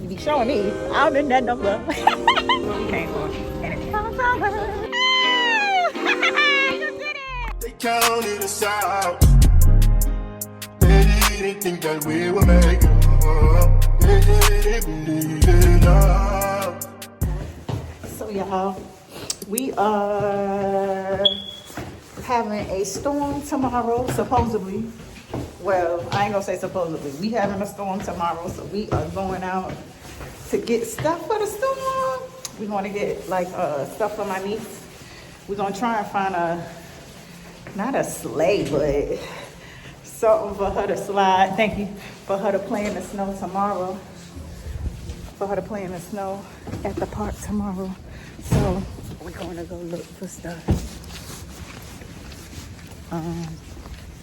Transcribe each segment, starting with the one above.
be showing me. I'm in that number. Where we came from. And it's summer. You did it! They counted us out. They didn't think that we would make it up. They didn't believe in us. So y'all, we are having a storm tomorrow, supposedly. Well, I ain't gonna say supposedly. We having a storm tomorrow, so we are going out to get stuff for the storm. We're gonna get like stuff for my niece. We're gonna try and find not a sleigh, but something for her to slide. Thank you. For her to play in the snow tomorrow. For her to play in the snow at the park tomorrow. So we're gonna go look for stuff.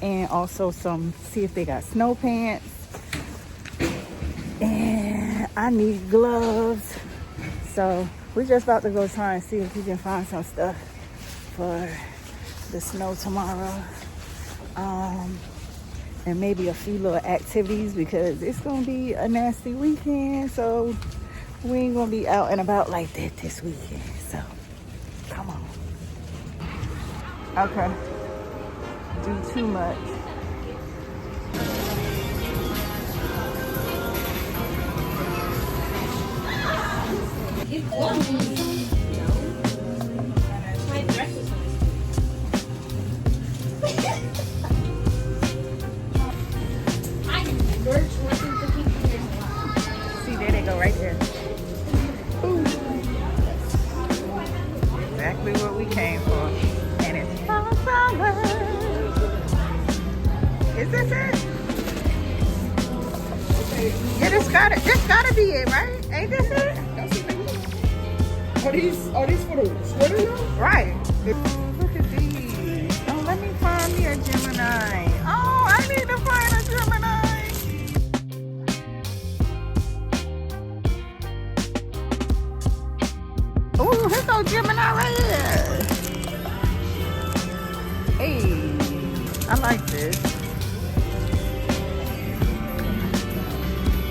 And also see if they got snow pants. And I need gloves. So we're just about to go try and see if we can find some stuff for the snow tomorrow. And maybe a few little activities because it's gonna be a nasty weekend. So we ain't gonna be out and about like that this weekend. So come on. Okay. Do too much. See, there they go right there. Ooh. Exactly what we came for. And it's summer. Is this it? Yeah, this gotta be it, right? Ain't this it? Are these for the sweater now? Right. Look at these. Oh, let me find me a Gemini. Oh, I need to find a Gemini. Oh, here's no Gemini right here. Hey, I like this.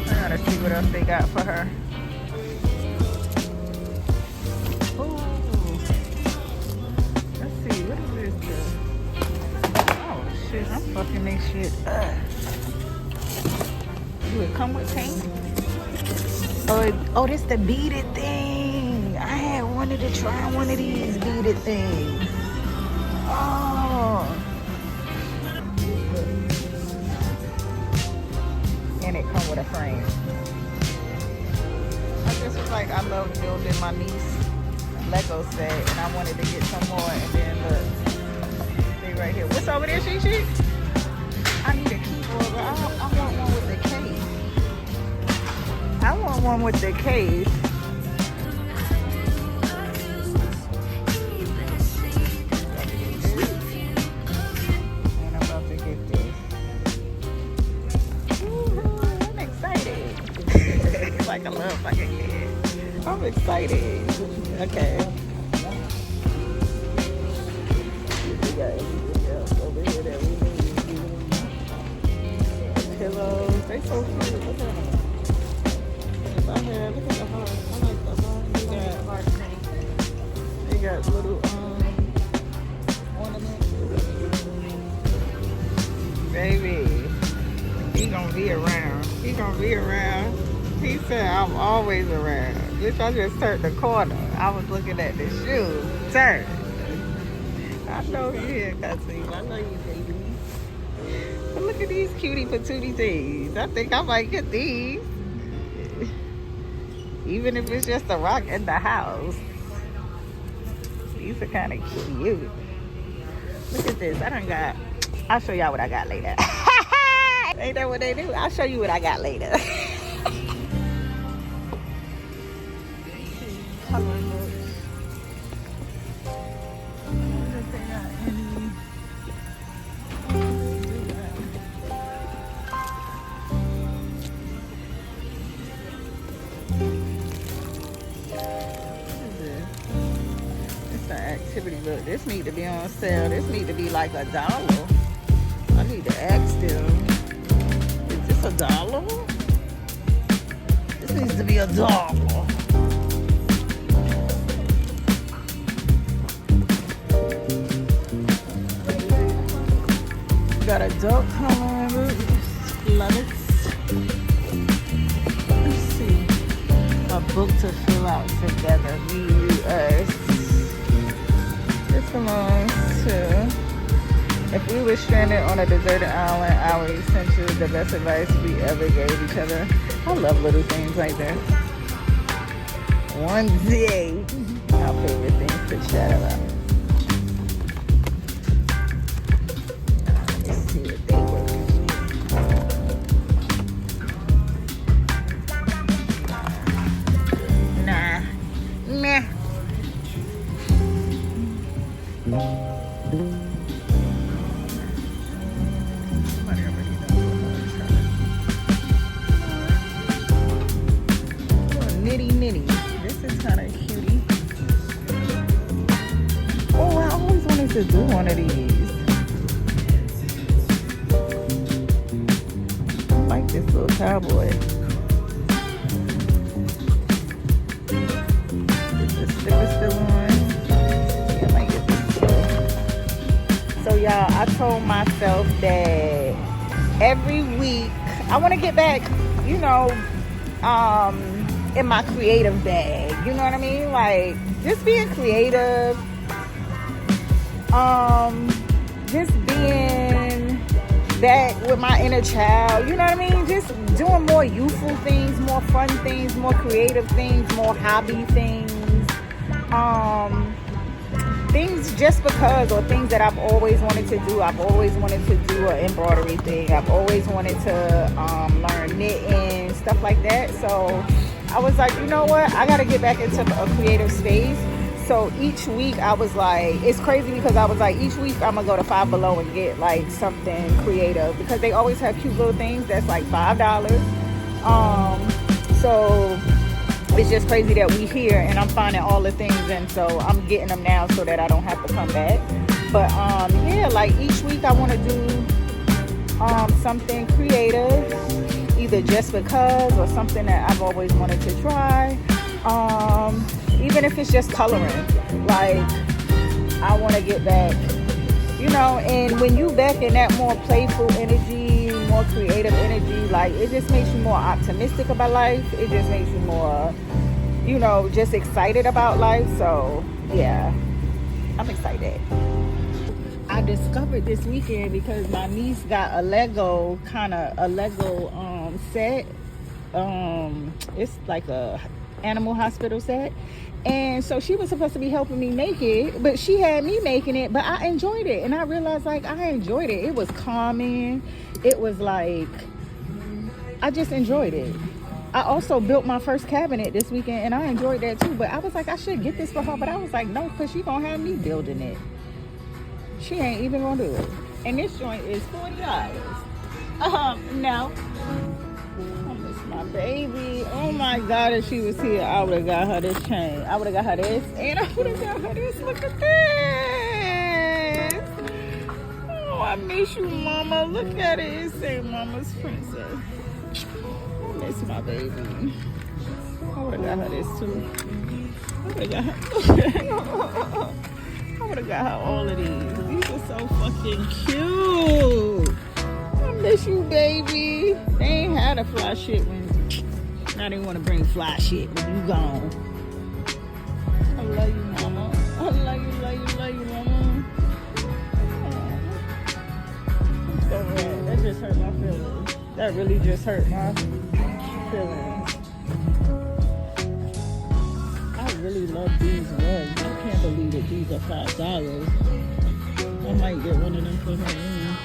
I gotta see what else they got for her. I'm fucking this shit up. Do it come with paint? Oh, this the beaded thing. I had wanted to try one of these beaded things. Oh. And it come with a frame. I just was like, I love building my niece Lego set, and I wanted to get some more, and then look. Right here. What's over there, She? I need a keyboard, but I want one with the case. I want one with the case. And I'm about to get this. Ooh, I'm excited. It's like a little fucking kid. I'm excited. Okay. Pillows, they so cute. Look at them. Look at the heart. I like the heart. They got little ornaments. Baby, he gonna be around. He gonna be around. He said I'm always around. Bitch, I just turned the corner. I was looking at the shoe. Turn. I know you here, Kasim. I know you, baby. But look at these cutie patootie things. I think I might get these. Even if it's just a rock in the house. These are kind of cute. Look at this. I'll show y'all what I got later. Ain't that what they do? I'll show you what I got later. Activity look, this need to be on sale. This need to be like $1. I need to ask them, is this $1? This needs to be a dog. Got a dog collar. Love it. Let's see. A book to fill out together. Me, you, us. This belongs to. If we were stranded on a deserted island, I would send you the best advice we ever gave each other. I love little things like that. One day, our favorite things to chat about. Let's see what they were. Nah. Nitty. This is kind of cutie. Oh, I always wanted to do one of these. I like this little cowboy. Is the sticker still on? Yeah, I might get this too. So y'all, I told myself that every week I want to get back, you know, in my creative bag, you know what I mean? Like, just being creative, just being back with my inner child, you know what I mean? Just doing more youthful things, more fun things, more creative things, more hobby things, things just because, or things that I've always wanted to do. I've always wanted to do an embroidery thing. I've always wanted to learn knitting, stuff like that. So I was like, you know what? I got to get back into a creative space. So each week I was like, it's crazy because I was like, each week I'm going to go to Five Below and get like something creative because they always have cute little things that's like $5. So it's just crazy that we here and I'm finding all the things, and so I'm getting them now so that I don't have to come back. But yeah, like each week I want to do something creative, either just because or something that I've always wanted to try, even if it's just coloring. Like, I want to get back, you know, and when you back in that more playful energy, more creative energy, like, it just makes you more optimistic about life. It just makes you more, you know, just excited about life. So yeah, I'm excited. I discovered this weekend because my niece got a Lego set. It's like a animal hospital set, and so she was supposed to be helping me make it, but she had me making it, but I enjoyed it, and I realized like I enjoyed it. It was calming. It was like, I just enjoyed it. I also built my first cabinet this weekend, and I enjoyed that too, but I was like, I should get this for her, but I was like, no, because she gonna have me building it. She ain't even gonna do it. And this joint is $40. No. I miss my baby. Oh my God, if she was here, I would have got her this chain. I would have got her this, and I would have got her this. Look at this. Oh, I miss you, Mama. Look at it. It say Mama's Princess. I miss my baby. I would have got her this too. I would have got her. I would have got her all of these. These are so fucking cute. I miss you, baby. They ain't had a fly shit when... Now they want to bring fly shit when you gone. I love you, Mama. I love you, Mama. Oh. So bad. That just hurt my feelings. That really just hurt my feelings. I really love these rugs. I can't believe that these are $5. I might get one of them for her room.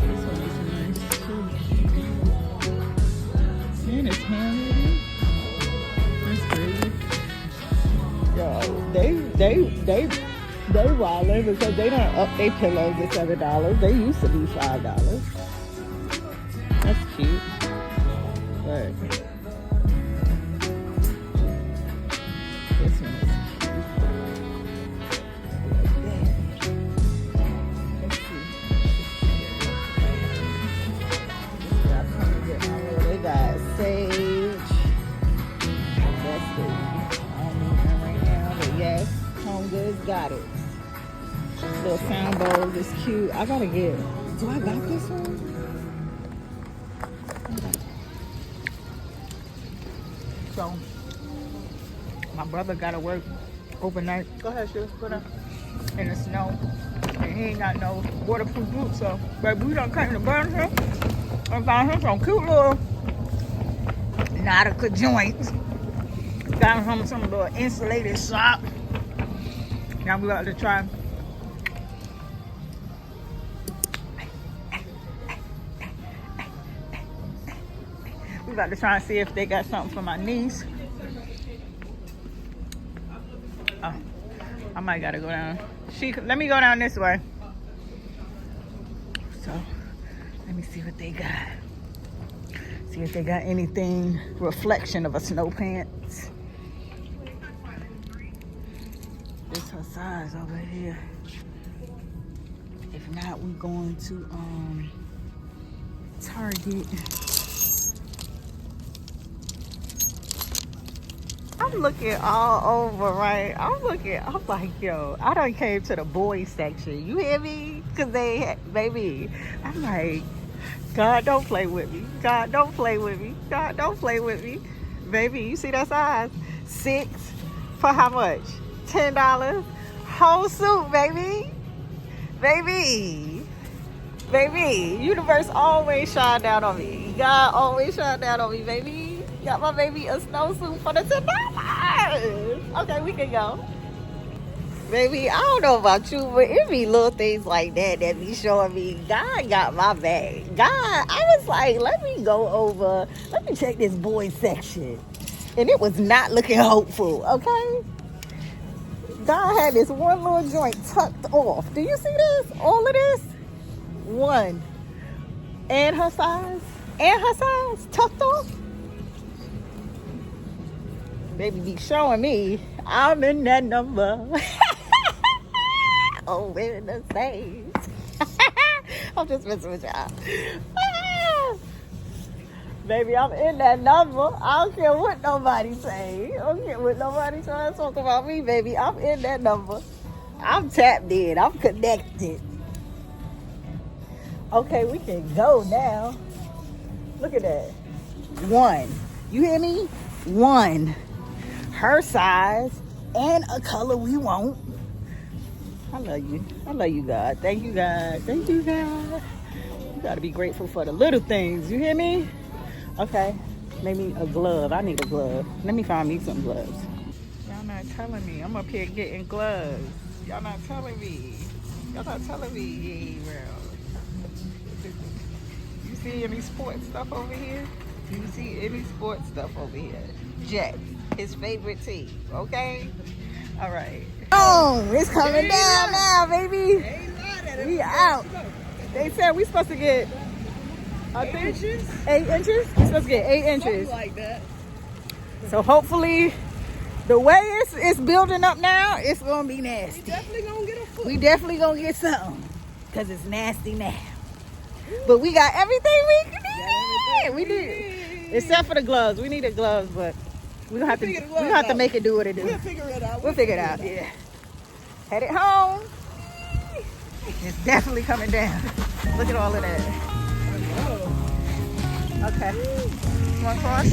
This one is nice too. And it's handwritten. That's crazy. Yo, they wildin' because they don't up their pillows to $7. They used to be $5. That's cute. But this one is cute. They got sage. got it. Little sound bowl is cute. I gotta get. Do I got this one? So my brother gotta work overnight. Go ahead, Shu. Go down. In the snow. And he ain't got no waterproof boots, so baby, we done cut in the burn here. I found him some cute little Nautica joints. Got him some little insulated sock. Now we about to try. We about to try and see if they got something for my niece. Oh, I might gotta go down. Let me go down this way. So, let me see what they got. See if they got anything reflection of a snow pants. This her size over here. If not, we going to Target. I'm looking all over, right? I'm like, yo, I done came to the boys section. You hear me? Because baby, I'm like, God, don't play with me. God, don't play with me. God, don't play with me. Baby, you see that size? 6 for how much? $10. Whole suit, baby. Baby. Baby. Universe always shine down on me. God always shine down on me, baby. Got my baby a snowsuit for the $10. Okay, we can go. Baby, I don't know about you, but it be little things like that be showing me God got my bag. God, I was like, let me check this boys section. And it was not looking hopeful, okay? God had this one little joint tucked off. Do you see this? All of this? One. And her size tucked off. Baby be showing me I'm in that number. Oh, we're in the same. I'm just messing with y'all. Baby, I'm in that number. I don't care what nobody say. I don't care what nobody trying to talk about me, baby. I'm in that number. I'm tapped in. I'm connected. Okay, we can go now. Look at that. 1. You hear me? 1. Her size and a color we want. I love you. I love you, God. Thank you, God. Thank you, God. You gotta be grateful for the little things. You hear me? Okay. Maybe a glove. I need a glove. Let me find me some gloves. Y'all not telling me. I'm up here getting gloves. Y'all not telling me. Y'all not telling me. Yeah, bro. You see any sports stuff over here? Do you see any sports stuff over here? Jets. His favorite team, okay? All right. Oh, it's coming down now, baby. We out. They said we supposed to get 8 inches. 8 inches? We supposed to get 8 inches. Something like that. So hopefully, the way it's building up now, it's gonna be nasty. We definitely gonna get a foot. We definitely gonna get something, cause it's nasty now. But we got everything we need. We did, except for the gloves. We needed gloves, but. We're gonna have to make it do what it do. We'll figure it out. We'll figure it out, yeah. Headed home. It's definitely coming down. Look at all of that. Okay. You want to cross?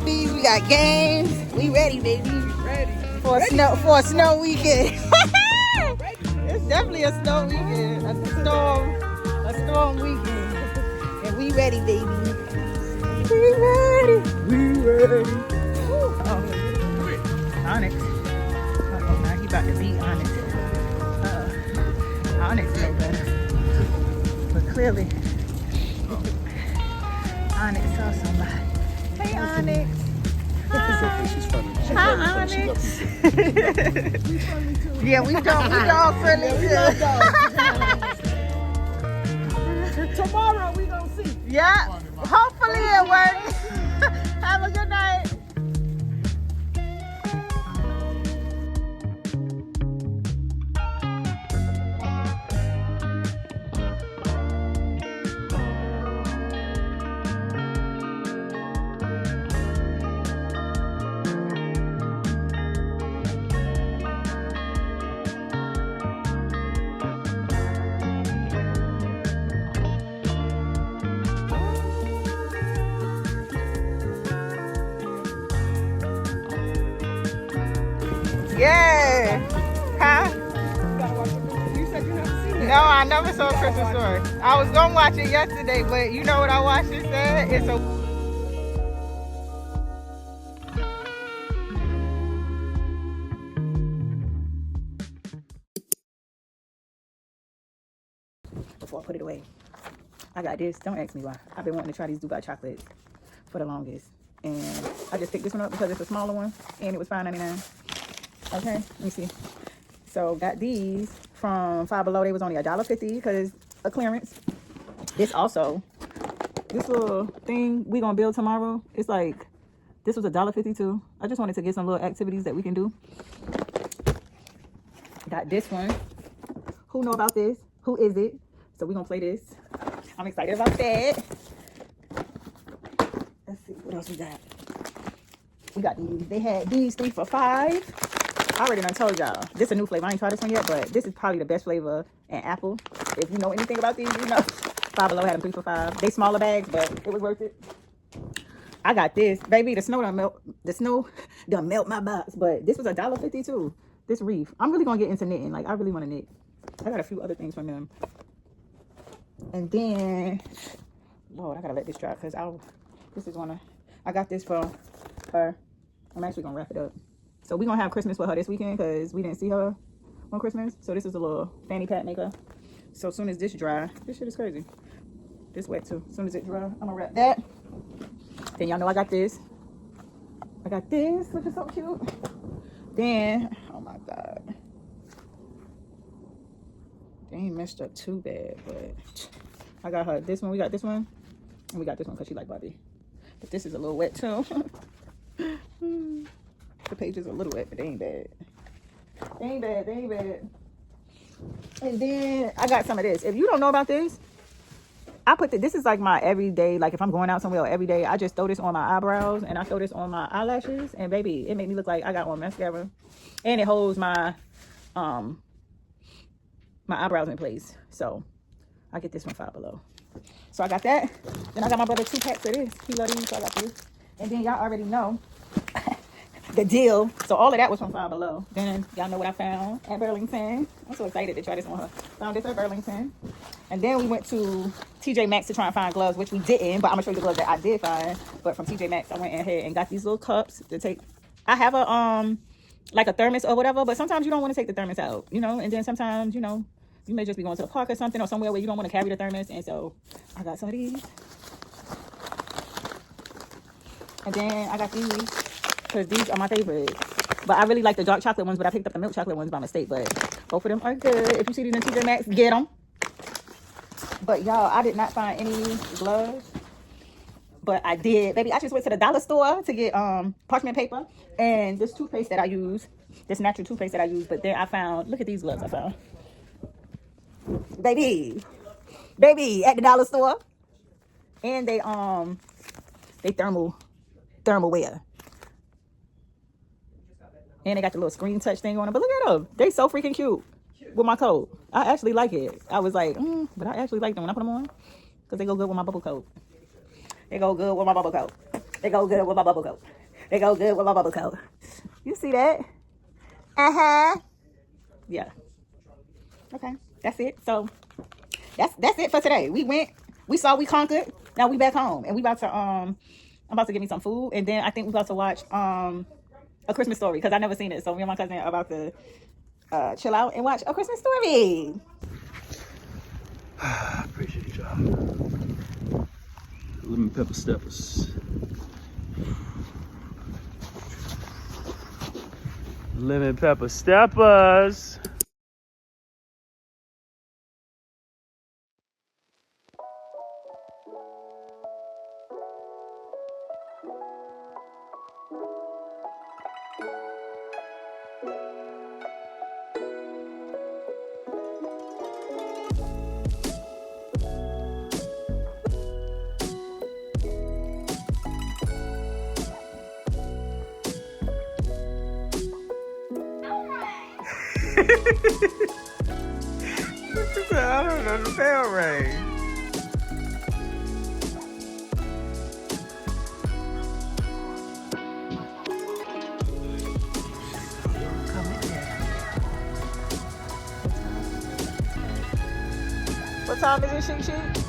We got games. We ready, baby. Ready. For a snow weekend. It's definitely a snow weekend. A storm weekend. And we ready, baby. We ready. Onyx. Uh-oh, now he about to beat Onyx. Onyx know better. But clearly, Onyx saw somebody. Hey, Onyx. Hi, Onyx. Yeah, we dog friendly. We love dogs. Tomorrow we gonna see. Yeah. Hopefully it works. Have a good night. I never saw a Christmas Story. I was gonna watch it yesterday, but you know what I watched instead? It's a before I put it away. I got this. Don't ask me why. I've been wanting to try these Dubai chocolates for the longest. And I just picked this one up because it's a smaller one and it was $5.99. Okay, let me see. So got these from Five Below. They was only $1.50 because a clearance. This also, this little thing we gonna build tomorrow. It's like, this was $1.52. I just wanted to get some little activities that we can do. Got this one. Who know about this? Who is it? So we gonna play this. I'm excited about that. Let's see what else we got. We got these. They had these 3 for $5. I already done told y'all. This is a new flavor. I ain't tried this one yet, but this is probably the best flavor in apple. If you know anything about these, you know. Five Below had them 3 for $5. They smaller bags, but it was worth it. I got this. Baby, the snow done melt. The snow done melt my box. But this was $1.50 too. This wreath. I'm really gonna get into knitting. Like, I really want to knit. I got a few other things from them. And then, Lord, I gotta let this dry because this is one I got this from her. I'm actually gonna wrap it up. So we're gonna have Christmas with her this weekend because we didn't see her on Christmas. So this is a little fanny pack maker. So as soon as this dry, this shit is crazy. This wet too. As soon as it dry, I'm gonna wrap that. Then y'all know I got this. I got this, which is so cute. Then, oh my God. They ain't messed up too bad, but I got her this one. We got this one. And we got this one because she like Barbie. But this is a little wet too. The pages are a little wet, but they ain't bad. They ain't bad. They ain't bad. And then I got some of this. If you don't know about this, I put this is like my everyday, like if I'm going out somewhere every day, I just throw this on my eyebrows and I throw this on my eyelashes. And baby, it made me look like I got on mascara. And it holds my my eyebrows in place. So I get this from Five Below. So I got that. Then I got my brother 2 packs of this. He loves these, so I got this. And then y'all already know the deal. So all of that was from Five Below. Then y'all know what I found at Burlington. I'm so excited to try this on her. Found this at Burlington. And then we went to TJ Maxx to try and find gloves, which we didn't, but I'm gonna show you the gloves that I did find. But from TJ Maxx, I went ahead and got these little cups to take. I have a like a thermos or whatever, but sometimes you don't want to take the thermos out, you know, and then sometimes, you know, you may just be going to the park or something or somewhere where you don't want to carry the thermos. And so I got some of these. And then I got these because these are my favorites. But I really like the dark chocolate ones, but I picked up the milk chocolate ones by mistake. But both of them are good. If you see these in TJ Maxx, get them. But y'all, I did not find any gloves. But I did. Baby, I just went to the dollar store to get parchment paper. And this toothpaste that I use. This natural toothpaste that I use. But then I found, look at these gloves I found. Baby, at the dollar store. And they thermal wear. And they got the little screen touch thing on them. But look at them. They so freaking cute with my coat. I actually like it. I was like, but I actually like them when I put them on. Because they go good with my bubble coat. They go good with my bubble coat. They go good with my bubble coat. They go good with my bubble coat. You see that? Uh-huh. Yeah. Okay. That's it. So that's it for today. We went, we saw, we conquered. Now we back home. And we about to I'm about to get me some food. And then I think we about to watch A Christmas Story. Because I never seen it. So me and my cousin are about to chill out and watch A Christmas Story. Appreciate y'all. Lemon pepper steppers. Lemon pepper steppers. I don't know the bell rang. time is it, Chic Chic?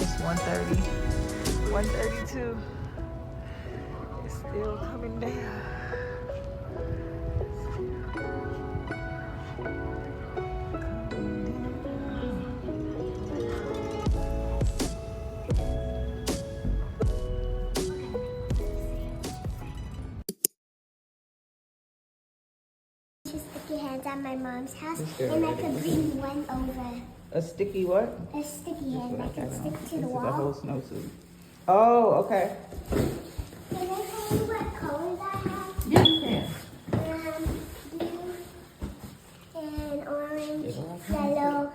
It's 1:30. 1:32. It's still coming down. Sticky hands at my mom's house, and I could bring one over. A sticky what? A sticky hand I could stick to the The wall. whole snowsuit. Oh, okay. Can I tell you what colors I have? Yeah, you can. Blue and orange, yellow,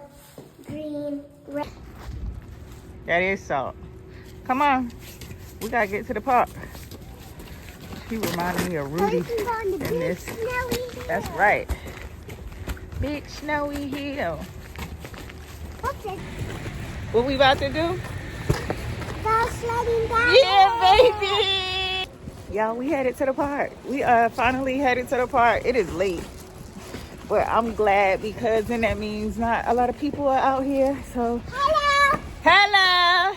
green, red. That is salt. Come on. We gotta get to the park. She reminded me of Rudy We can go on the in big this. snowy hill. That's right. Big snowy hill. Okay, What we about to do? go sledding down. Yeah, baby. Y'all, we headed to the park. We are finally headed to the park. It is late, but I'm glad because then that means not a lot of people are out here. So, Hello. hello,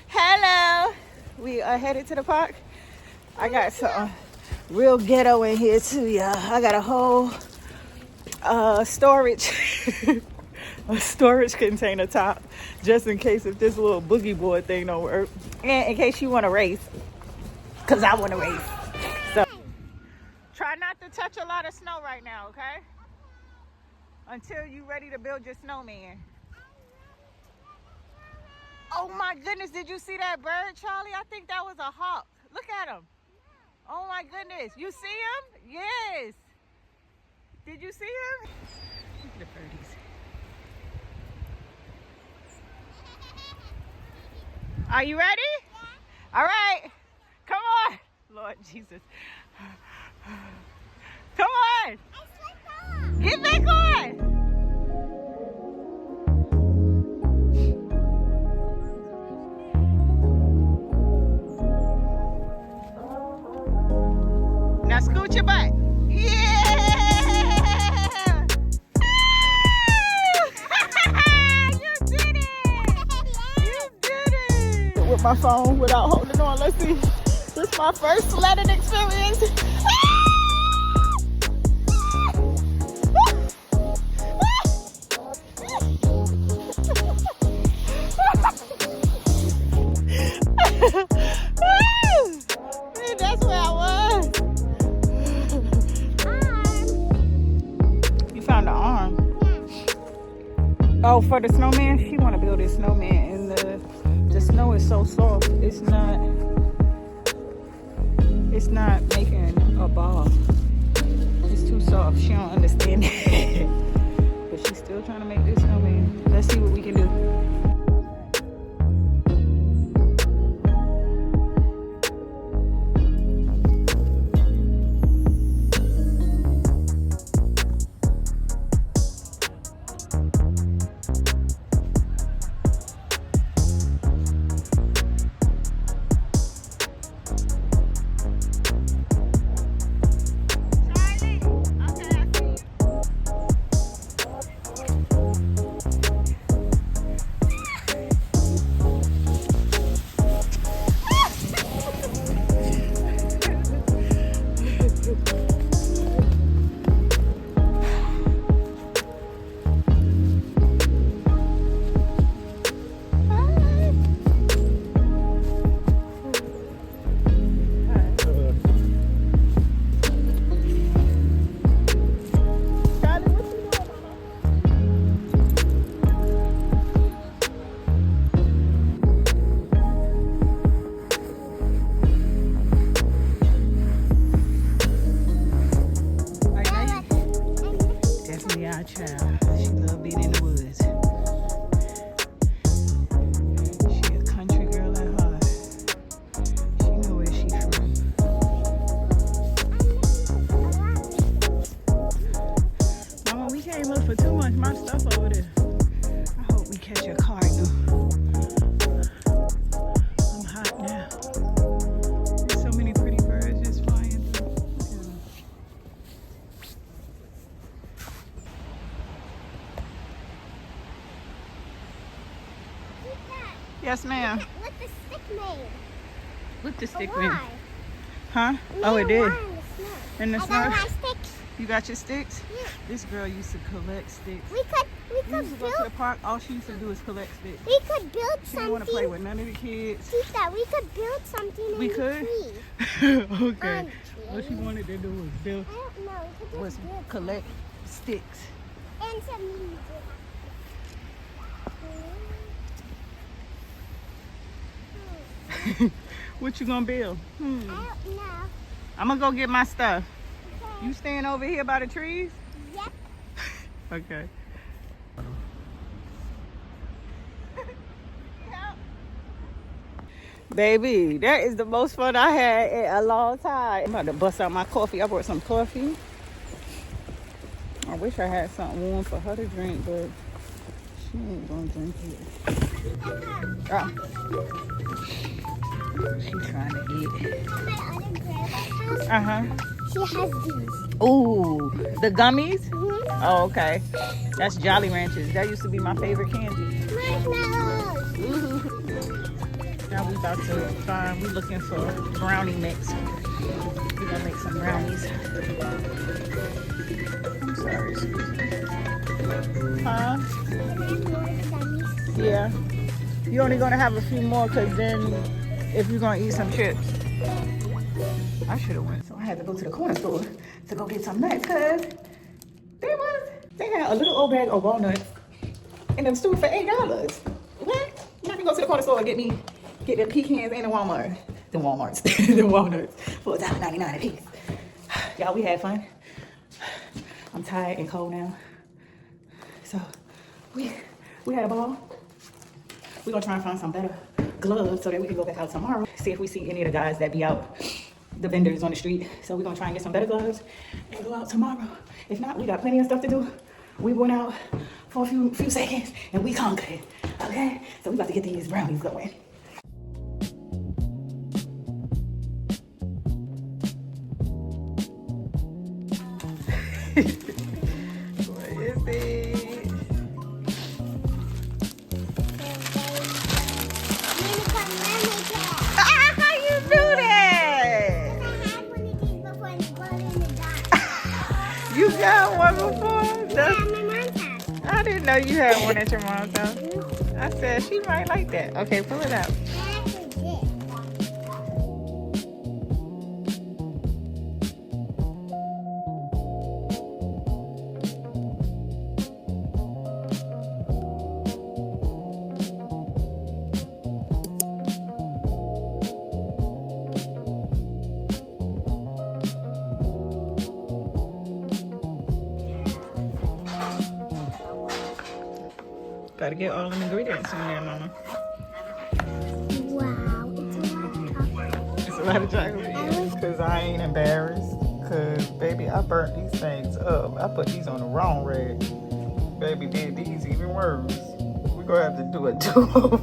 hello. We are headed to the park. I got something real ghetto in here too, y'all. I got a whole storage a storage container top just in case if this little boogie board thing don't work, and in case you want to race, because I want to race. So try not to touch a lot of snow right now, okay, until you ready to build your snowman. Oh my goodness, did you see that bird, Charlie? I think that was a hawk. Look at him. Oh my goodness, you see him? Yes. Did you see him? Look at the birdies. Are you ready? Yeah. All right. Come on. Lord Jesus. Come on. Get back on. Now scoot your butt. Yeah! You did it! You did it! With my phone without holding on. Let's see. This is my first sledding experience. That's where I was. You found the arm. Oh, for the snowman? She want to build a snowman, and the snow is so soft. It's not making a ball. It's too soft. She don't understand it. But she's still trying to make this snowman. Let's see what we can do. Look the stick Why? went. Huh? Oh, it did. Why in the snow? In the I snow. got my sticks. You got your sticks? Yeah. This girl used to collect sticks. We could We used to go to build. the park. All she used to do is collect sticks. We could build She didn't want to play something. with none of the kids. Tita, we could build something We in could? the tree. Okay. On What she tree. wanted to do was build, I don't know. We could was just build collect sticks. and some music. What you gonna build? I don't know. I'm gonna go get my stuff. Okay. You staying over here by the trees? Yep. Okay. Baby, that is the most fun I had in a long time. I'm about to bust out my coffee. I brought some coffee. I wish I had something warm for her to drink, but she ain't gonna drink it. Oh. She's trying to eat. My other grandma's house, Uh-huh. she has these. Ooh, the gummies? Mm-hmm. Oh, okay. That's Jolly Ranchers. That used to be my favorite candy. Marshmallows. Now we about to find, we looking for brownie mix. We're gonna make some brownies. I'm sorry, excuse me. Huh? Can I have more gummies? Yeah. You're only gonna have a few more because then if you're gonna eat some chips. I should have went. So I had to go to the corner store to go get some nuts because they had a little old bag of walnuts and them stood for $8. What? I can go to the corner store and get the pecans and the Walmarts. The Walmarts. The walnuts for $1.99 a piece. Y'all, we had fun. I'm tired and cold now. So we had a ball. We're gonna try and find some better gloves so that we can go back out tomorrow. See if we see any of the guys that be out, the vendors on the street. So we're gonna try and get some better gloves and go out tomorrow. If not, we got plenty of stuff to do. We went out for a few seconds and we conquered. Okay? So we about to get these brownies going. What is it? How you do that? You got one before? I didn't know you had one at your mom's house. I said she might like that. Okay, pull it out. Gotta get all the ingredients in there, Mama. Wow, it's a lot of chocolate. It's a lot of chocolate. Because I ain't embarrassed. Because, baby, I burnt these things up. I put these on the wrong rag. Baby did these even worse. We're going to have to do a do-over.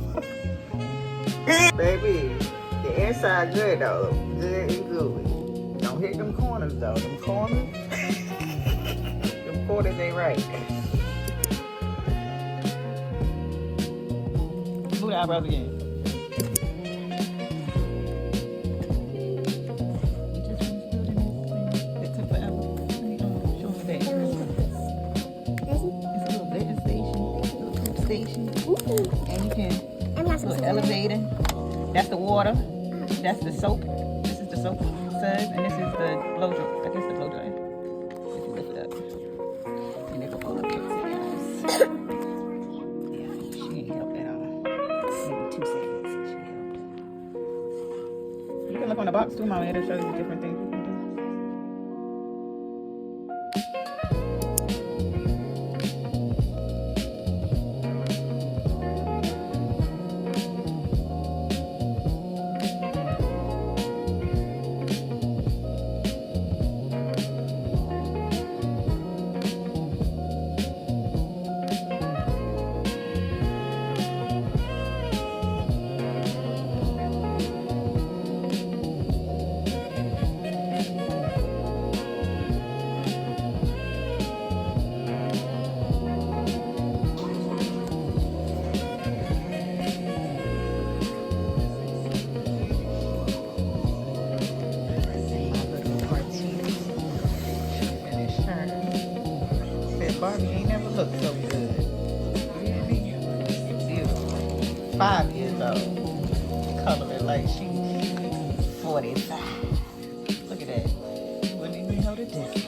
Baby, the inside good, though. Good and gooey. Don't hit them corners, though. Them corners, them corners ain't right. Move the eyebrows again. It took forever. Show me that. It's a little vetting station, little poop station, and you can I'm not supposed little to elevator. That's the water. That's the soap. This is the soap suds, and this is the blow dry. I guess the blow dry. If you lift it up, and they go all up your ears. Yeah, she ain't helped at all. Maybe 2 seconds. She helped. You can look on the box too, Mama. It'll show you different things you can do. 5 years old. Coloring like she 45. Look at that. Wouldn't even know the difference.